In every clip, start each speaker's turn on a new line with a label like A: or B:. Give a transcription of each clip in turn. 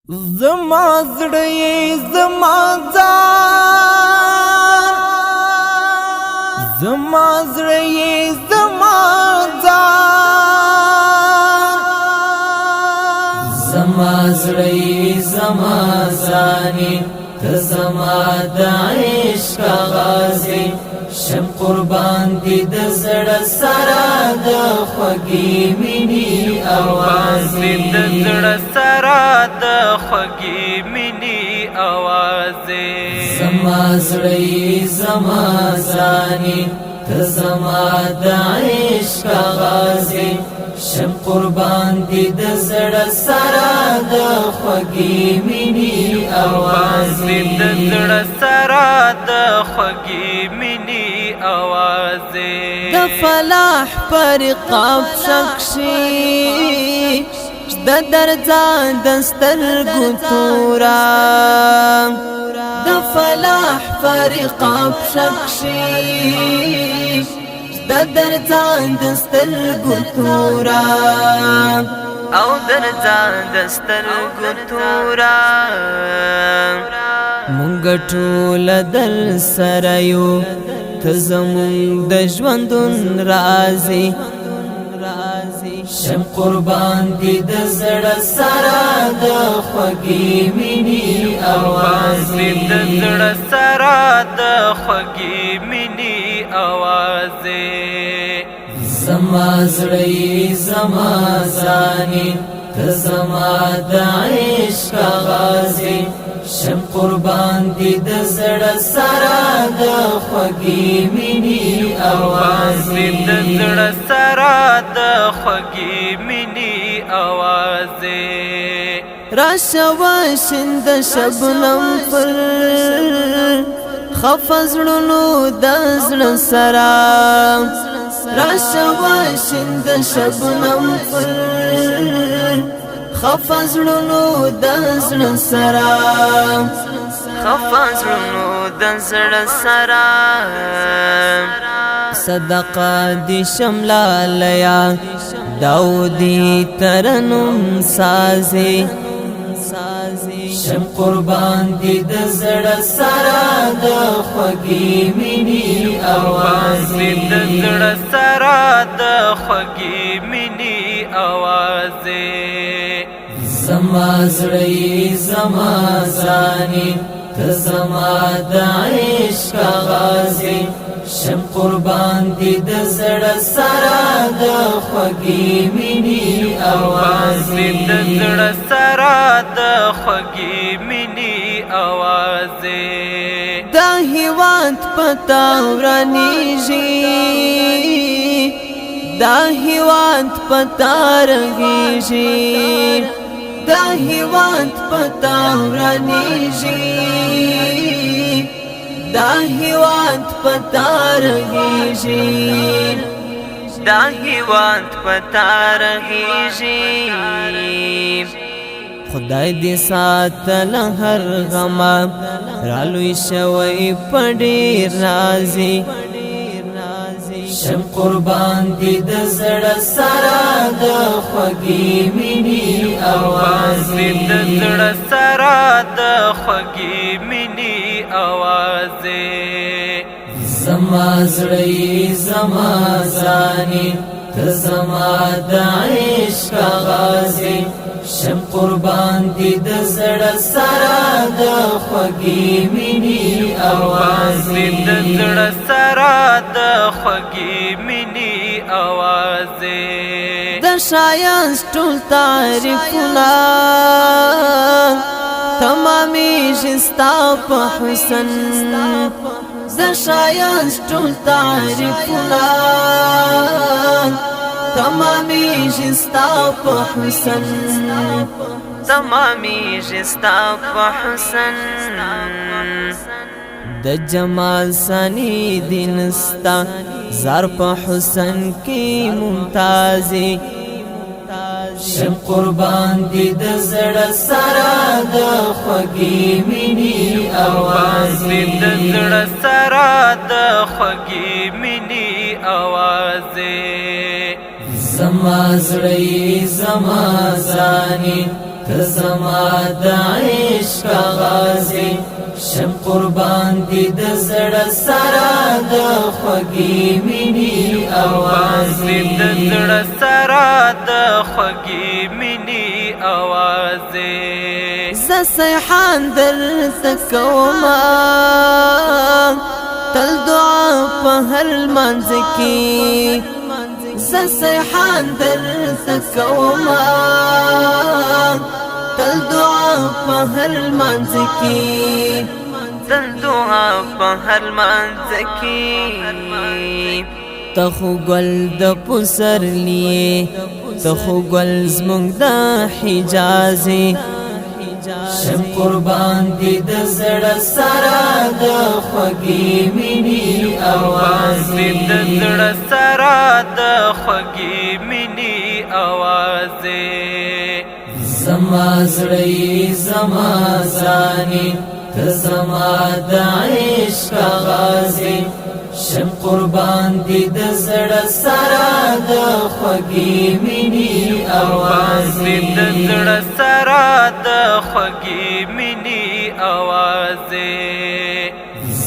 A: زما زړه یې زما ځان، زما زړه یې زما ځان،
B: زما زړه یې زما ځانې ته زما د عشق غازې شم قربان دي د زړه سره د خوږې مینې اوازې
A: د زړه سره د خوږې مینې اوازې
B: زما زړه یې زما ځانې ته زما د عشق غازې شم قربان دي د زړه سره د خوږې مینې اوازې
A: د زړه سره د خوږې مینې اوازې د فلاح پر قاب شکشي د درځان د سترګو تورا د فلاح پر قاب شکشي د درځان د سترګو تورا او درځان د سترګو تورا مونږ ټول در سره یو ته زمونږ د ژوندون رازي
B: شم قربان دي د زړه سره د خوږې مینې اوازې
A: د زړه سره د خوږې مینې اوازې
B: زما زړه یې زما ځانې ته زما د عشق غازې شم قربان دي د زړه سره د خوږې مینې اوازې
A: د زړه سره د خوږې مینې اوازې راشه شند شبنم پر خفزړونو د زړه سره راشه شند شبنم پر خفزړونو د زړه سره خفزړونو د زړه سره صدقه دي شملالیا داودی ترنم سازي
B: شم قربان دي د زړه سره د خوږې مینې اوازې
A: د زړه سره د خوږې مینې اوازې
B: زما زړه یې زما ځانې ته زما د عشق غازې شم قربان دي د زړه سره د خوږې مینې اوازې
A: د زړه سره د خوږې مینې اوازې د هیواد پتا ورانیږي د هیواد پتا رنګیږي د هیواد پتا ورانیږي دا هیواد پتا رنګیږي دا هیواد پتا رنګیږي خدای دې ساتل هر غم رالوي شوی پډیر نازي
B: شم قربان دي د زړه سره د خوږې مینې اوازې
A: د زړه سره د خوږې مینې اوازې
B: زما زړه یې زما ځانې ته زما د عشق غازې شم قربان دي د زړه سره د خوږې مینې اوازې
A: د زړه سره د خوږې مینې اوازې د شایست ټول تعریفونه تمامېږي ستا په حسن د شایست ټول تعریفونه تمامېږي ستا په حسن تمامېږي ستا په حسن د جمال سنی دین ستا زار په حسن کې ممتازي
B: شم قربان دي د زړه سره د خوږې مینې اوازې
A: د زړه سره د خوږې مینې اوازې
B: زما زړه یې زما ځانې تزما د عشق غازی شم قربان دی د زړه سره د خوږی مینی आवाज
A: د زړه سره د خوږی مینی आवाज
B: ز سیحان در تکوما تل دعا په هر منځ کې ز سیحان در تکوما تل دعا په هر منځ کې
A: تل دعا په هر منځ کې
B: تخو گل د پسرلی تخو گل زمونږ د حجازي شم قربان دی د زړه سره د خوږی مینی आवाज
A: د زړه سره د خوږی مینی आवाज
B: زما زړی زما ځانی ته زما د عشق غازی شم قربان دی د زړه سره د خوږی مینی आवाज
A: د زړه سره د خوږی مینی आवाज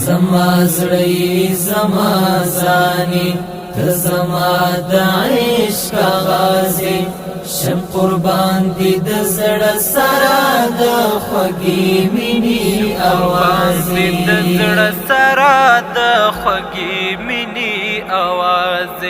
B: زما زړی زما ځانی ته زما د عشق غازی شم قربان دی د زړه سره د خوږی مینی आवाज
A: د زړه سره د خوږی مینی आवाज